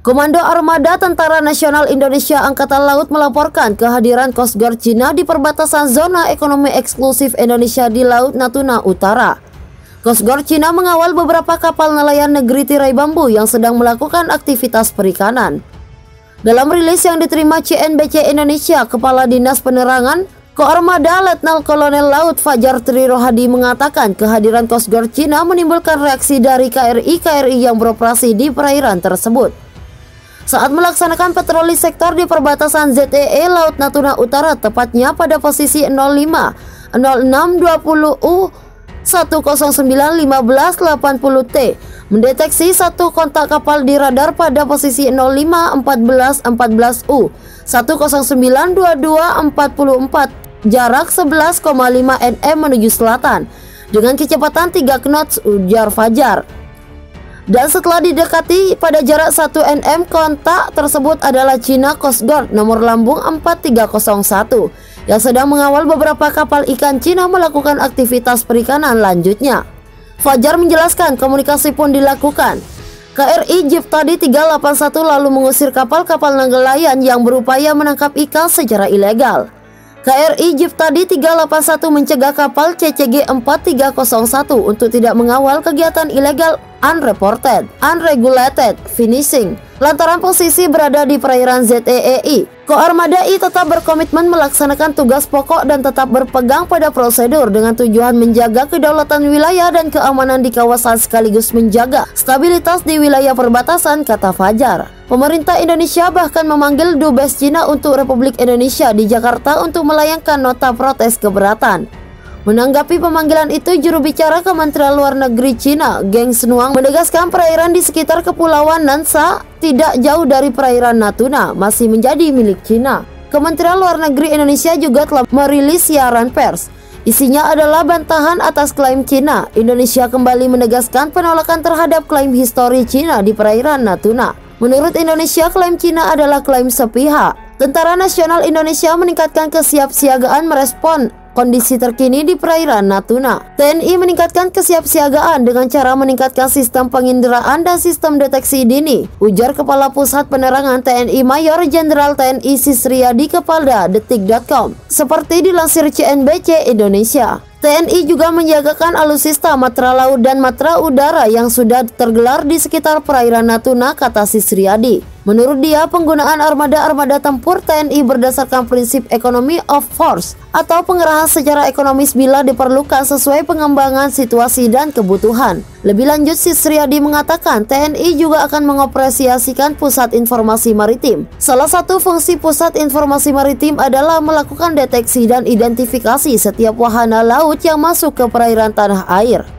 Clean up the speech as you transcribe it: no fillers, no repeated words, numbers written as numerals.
Komando Armada Tentara Nasional Indonesia Angkatan Laut melaporkan kehadiran Coast Guard Cina di perbatasan zona ekonomi eksklusif Indonesia di Laut Natuna Utara. Coast Guard Cina mengawal beberapa kapal nelayan negeri tirai bambu yang sedang melakukan aktivitas perikanan. Dalam rilis yang diterima CNBC Indonesia, Kepala Dinas Penerangan Koarmada Letnan Kolonel Laut Fajar Tri Rohadi mengatakan kehadiran Coast Guard Cina menimbulkan reaksi dari KRI yang beroperasi di perairan tersebut. Saat melaksanakan patroli sektor di perbatasan ZEE Laut Natuna Utara, tepatnya pada posisi 05 0620 U 1091580T, mendeteksi satu kontak kapal di radar pada posisi 05 1414 U 1092244 jarak 11,5 nm menuju selatan dengan kecepatan 3 knots, ujar Fajar. Dan setelah didekati pada jarak 1 nm, kontak tersebut adalah China Coast Guard nomor lambung 4301 yang sedang mengawal beberapa kapal ikan Cina melakukan aktivitas perikanan lanjutnya. Fajar menjelaskan komunikasi pun dilakukan. KRI Jeep Tadi 381 lalu mengusir kapal-kapal nelayan yang berupaya menangkap ikan secara ilegal. KRI Jeep Tadi 381 mencegah kapal CCG 4301 untuk tidak mengawal kegiatan ilegal unregulated finishing lantaran posisi berada di perairan ZEE. Koarmada I tetap berkomitmen melaksanakan tugas pokok dan tetap berpegang pada prosedur dengan tujuan menjaga kedaulatan wilayah dan keamanan di kawasan sekaligus menjaga stabilitas di wilayah perbatasan, kata Fajar. Pemerintah Indonesia bahkan memanggil Dubes Cina untuk Republik Indonesia di Jakarta untuk melayangkan nota protes keberatan. Menanggapi pemanggilan itu, juru bicara Kementerian Luar Negeri Cina, Geng Snuang, menegaskan perairan di sekitar Kepulauan Nansa tidak jauh dari perairan Natuna masih menjadi milik Cina. Kementerian Luar Negeri Indonesia juga telah merilis siaran pers. Isinya adalah bantahan atas klaim Cina. Indonesia kembali menegaskan penolakan terhadap klaim histori Cina di perairan Natuna. Menurut Indonesia, klaim Cina adalah klaim sepihak. Tentara Nasional Indonesia meningkatkan kesiapsiagaan merespon kondisi terkini di perairan Natuna. TNI meningkatkan kesiapsiagaan dengan cara meningkatkan sistem penginderaan dan sistem deteksi dini, ujar Kepala Pusat Penerangan TNI Mayor Jenderal TNI Sisriyadi kepada detik.com. Seperti dilansir CNBC Indonesia, TNI juga menjagakan alutsista matra laut dan matra udara yang sudah tergelar di sekitar perairan Natuna, kata Sisriyadi. Menurut dia, penggunaan armada-armada tempur TNI berdasarkan prinsip economy of force atau pengerahan secara ekonomis bila diperlukan sesuai pengembangan situasi dan kebutuhan. Lebih lanjut, Sisriyadi mengatakan TNI juga akan mengoperasiasikan pusat informasi maritim. Salah satu fungsi pusat informasi maritim adalah melakukan deteksi dan identifikasi setiap wahana laut yang masuk ke perairan tanah air.